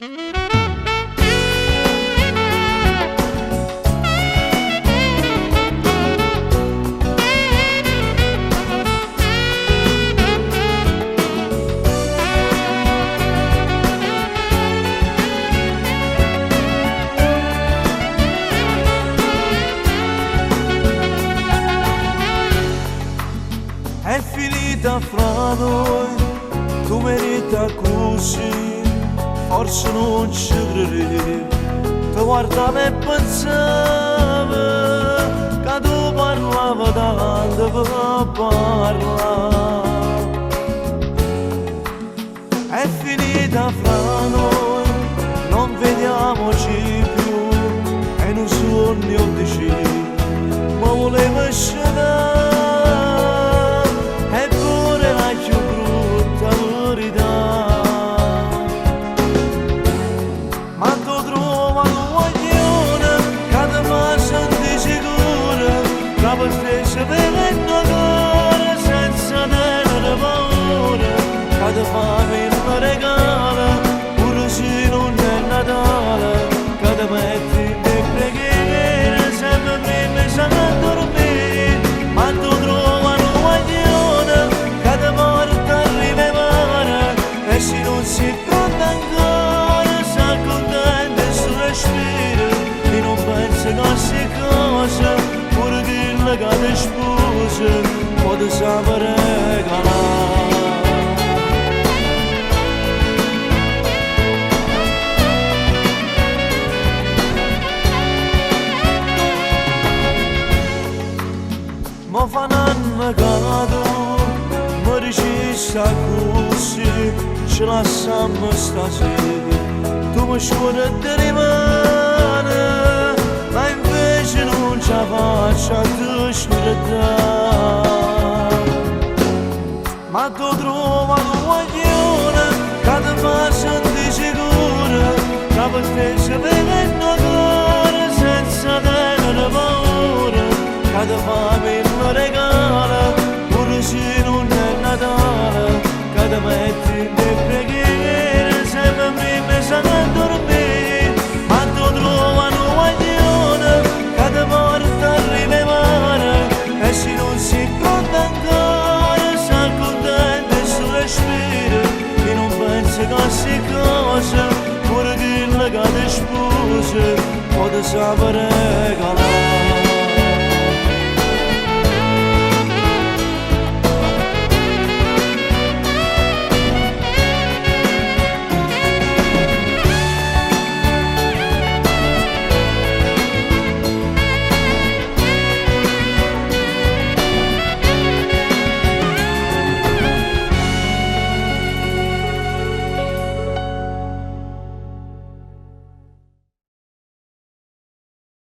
È finita fra noi, tu merita così, forse non ci credi. Ti guardava e pensava che tu parlava tanto per parlare. È finita fra noi, non vediamoci più, è un sogno di ma volevo scendere. Cada famiglia mi regala, pure se non è Natale, cada metti di preghiera, sempre prima sa a dormire, ma tu trova una guaglione, cada volta arriva mare, e se non si pronta ancora, sa contenta e si respira, e non pensa che queste cose, pure quella che ti sposa, può sapere regalare. Ma fa un anno che tu mi dici così, ce la siamo stasera, tu mi scuote di rimane, ma invece non ce la faccio a te scredere. Ma tu trova un guaglione che ti fa sentire sicura, che per te si vede in cuore senza tenere paura, che ti fa mi regala, pure se non è Natale, che ti metti in preghiera, sempre prima sa a dormire, ma tu trova un guaglione che ti porta a rimemore, e se non si pronta ancora, sa contenta e si respira, e non pensa che queste cose, pure quella che ti sposa, può sapere regalare.